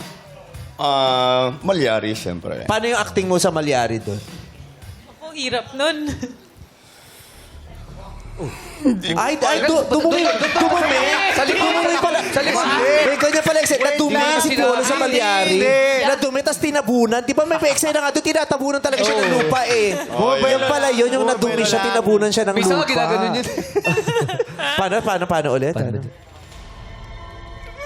Malyari, siyempre. Paano yung acting mo sa Malyari doon? Ako, hirap nun. Dumumi. Sa likod. Dumumi pala. Sa likod. May ganyan pala eksena. Nadumi si Piolo sa Malyari. Nadumi, tapos tinabunan. Di ba may eksena nga doon, tinatabunan talaga siya ng lupa eh. Yung pala yun, yung nadumi siya, tinabunan siya ng lupa. Minsan nga ginaganon yun. Paano ulit?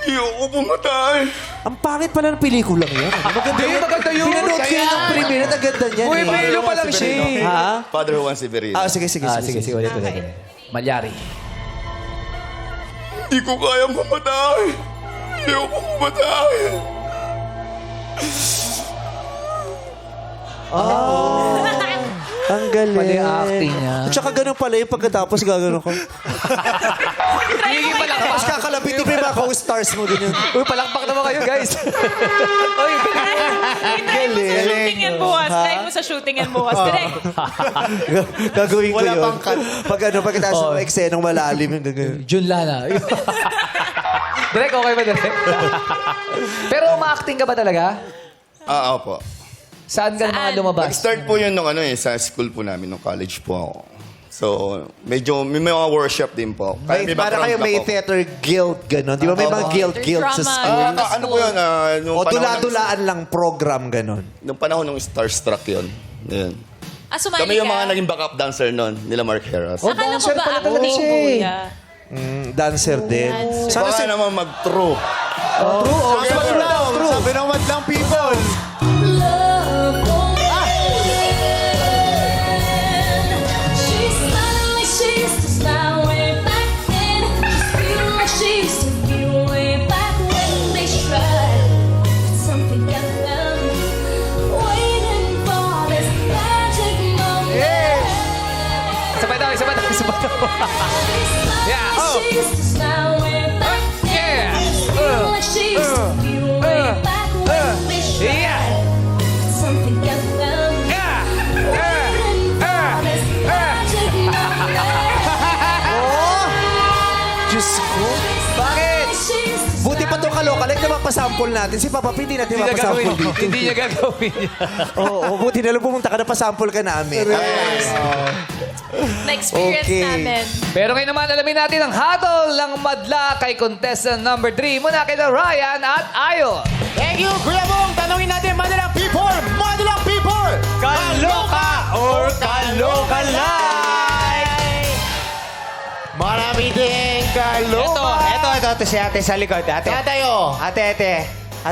Ayoko pumatay. Ang pangit pala ng pelikulang yan. Maganda yun. Maganda yun. Pinanood ko yun ng premiere. Ang ganda niyan. Uy, Pilo pa lang siya. Ha? Father Juan Severino. Sige, Ulit. Malyari. Hindi ko kayang pumatay. Ayoko pumatay. Ang galing. Pala yung acting niya. At saka ganun pala yung pagkatapos gagano ko. Hindi palakpak. Tapos kakalapitin mo yung mga co-stars mo ganyan. Uy, palakpak naman kayo, guys. Uy, Try mo sa shooting yan bukas. Try mo sa shooting yan bukas. Direk. Gagawin ko Wala yun. pang cut. Pagkatapos ng eksenong malalim yung gagawin. Jun Lana. Direk, okay ba, Direk? Pero ma-acting ka ba talaga? Opo. Saan ka naman lumabas? Nag-start po yun nung sa school po namin, nung college po ako. So, medyo may mga workshop din po. May, para kayo may theater guild, gano'n. Di ba may mga guild sa school? Ano po yun? O dula-dulaan lang program, gano'n. Nung panahon ng Starstruck yun. Yun. Sumali Kami yung ka? mga naging backup dancer nun, nila Mark Heras. Akala ko ba acting, kuya? Dancer din. Sana Sana naman mag-true. Sabi ng madlang people. Sabay daw. Yeah. Oh. Yeah. Yeah. Diyos ko. Bakit? Buti pa itong kalokalike na mapasample natin. Si Papa P, hindi natin mapasample dito. Hindi niya gagawin. Oo, buti na lang pumunta ka na pasample ka namin. Na-experience namin. Pero ngayon naman, alamin natin ang hatol ng madla kay contestant number 3 muna kay Ryan at Ayo. Thank you, Kuya Bong. Tanungin natin, Madalang People! Madalang People! Kaloka or kaloka like? Marami ding kaloka. Ito si ate sa likod. Ate. Kaya tayo. Ate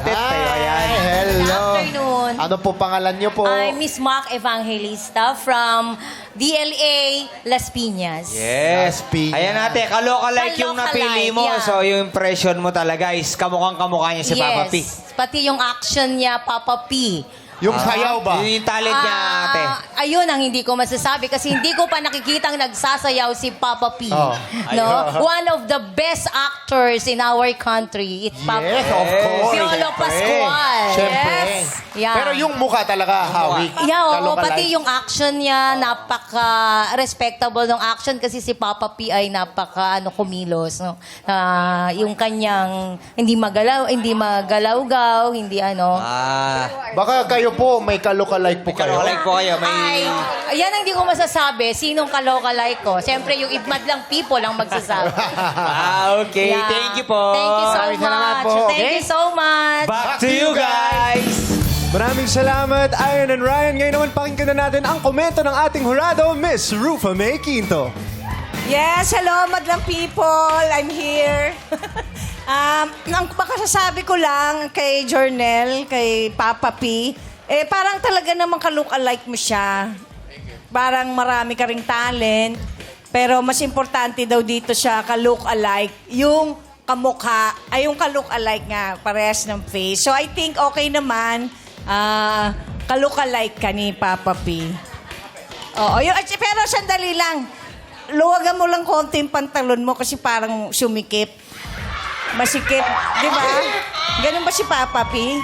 tayo. Ayan. Hello. Afternoon. Ano po pangalan niyo po? I'm Miss Mac Evangelista from DLA Las Piñas. Yes. Ayan ate, kaloka like yung napili mo. Yeah. So yung impression mo talaga is kamukhang-kamukha niya si Papa P. Pati yung action niya, Papa P. Yung sayaw ba? Yung talent niya ate. Ayun ang hindi ko masasabi kasi hindi ko pa nakikitang nagsasayaw si Papa P. Oh. No? One of the best actors in our country. It's Papa Yes, of course. Piolo Siyempre. Pascual. Siyempre. Yes. Yeah. Pero yung mukha talaga, hawik. Yeah, oo, Kaloka pati like. yung action niya, napaka-respectable ng action kasi si Papa P ay kumilos. No? Yung kanyang hindi magalaw-gaw, hindi ano. Baka kayo po, may kaloka-like po kayo. Kaloka like po kayo. Ay, yan ang hindi ko masasabi. Sinong kaloka-like ko? Siyempre, yung madlang people ang magsasabi. Okay. Yeah. Thank you po. Thank you so Maraming salamat much. po. Thank you so much. Back to you guys. Maraming salamat, Iron and Ryan. Ngayon naman pakinggan na natin ang komento ng ating hurado, Miss Rufa May Quinto. Yes, hello, madlang people. I'm here. Ang makasasabi ko lang kay Jornel, kay Papa P, parang talaga namang ka-look-alike mo siya. Parang marami ka ring talent. Pero mas importante daw dito siya, ka-look-alike, yung kamukha, ay yung ka-look-alike nga, parehas ng face. So I think okay naman, ka-look-alike ka ni Papa P. Oo, pero sandali lang. Luwagan mo lang konti yung pantalon mo kasi parang sumikip. Masikip. Di ba? Ganun ba si Papa P?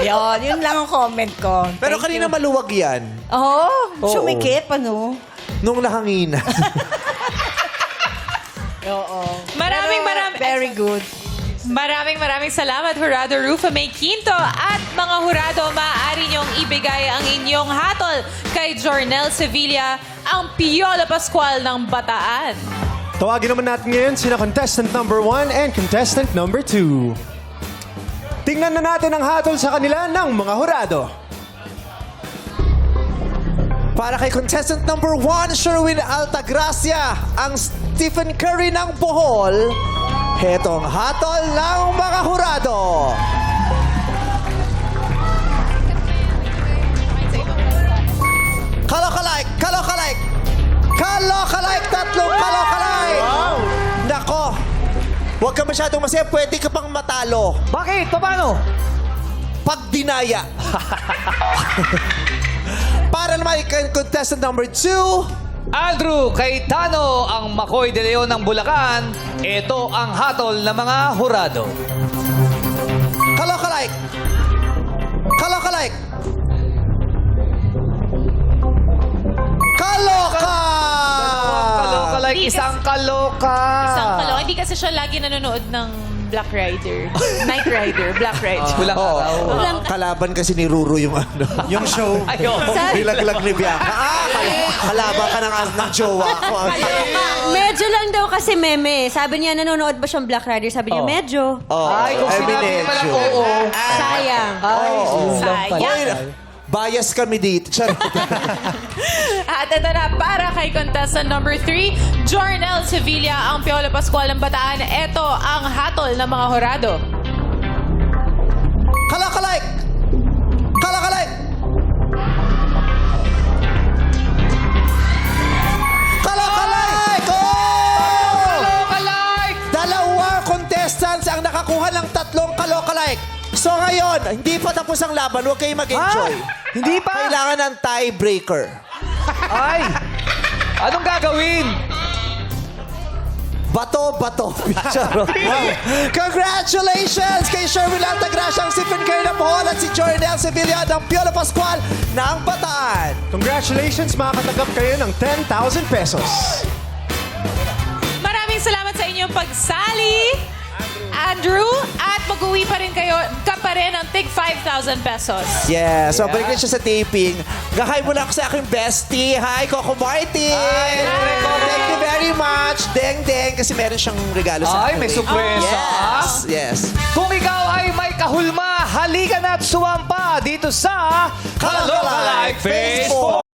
Yun lang ang comment ko. Pero Thank kanina you. maluwag yan. Oo, Oo. sumikip, ano? Nung nahangina. Oo. Very good. Maraming salamat, Jurado Rufa May Quinto. At mga Jurado, maaari niyong ibigay ang inyong hatol kay Jornel Sevilla, ang Piolo Pascual ng Bataan. Tawagin naman natin ngayon sina contestant number 1 and contestant number 2. Tingnan na natin ang hatol sa kanila ng mga hurado. Para kay contestant number 1, Sherwin Altagracia, ang Stephen Curry ng Bohol. Hetong hatol ng mga hurado. Kalokalike! Kalokalike! Kalokalike! Tatlong kalokalike! Wow! Nako! Huwag ka masyadong masaya. Pwede ka pang matalo. Bakit? Paano? Pag dinaya. Para naman kay contestant number 2, Andrew Cayetano, ang Makoy de Leon ng Bulacan. Ito ang hatol ng mga hurado. Kalokalike! Kalokalike! Kaloka! like Hindi isang kaloka. Isang kaloka. Hindi kasi siya lagi nanonood ng Black Rider. Night Rider, Black Rider. Walang araw. Kalaban kasi ni Ruru yung ano. Yung show. Ayun. Nilaglag ni Bianca. Kalaban ka ng jowa ko. Medyo lang daw kasi meme. Sabi niya, nanonood ba siyang Black Rider? Sabi niya, medyo. Ay, kung sinabi niya pala oo. Sayang. Sayang. Bias kami dito. Charot. At ito na, para kay contestant number 3, Jornel Sevilla, ang Piolo Pascual ng Bataan. Ito ang hatol ng mga hurado. Kalakalike! Kalakalike! Kalakalike! Oh! Kaloka-like! Dalawang contestants ang nakakuha ng 3 kalokalike. So ngayon, hindi pa tapos ang laban. Huwag kayong mag-enjoy. Hindi pa? Kailangan ng tiebreaker. Ay! Anong gagawin? Bato. Charot. Wow. Congratulations kay Sherwin Altagracia, si Fincairn Paul at si Jornel Sevilla ng Piolo Pascual ng Bataan. Congratulations, makatanggap kayo ng 10,000 pesos. Maraming salamat sa inyong pagsali, Andrew. At mag-uwi pa rin kayo, ka pa rin ng tig 5,000 pesos. Yeah, so balik na siya sa taping. Gahay mo lang sa aking bestie. Hi, Coco Martin! Hi, Coco! Thank you very much. Deng, kasi meron siyang regalo sa Ay, akin. may surpresa. Yes. Kung ikaw ay may kahulma, halika na at sumampa dito sa Kaloka Like Facebook!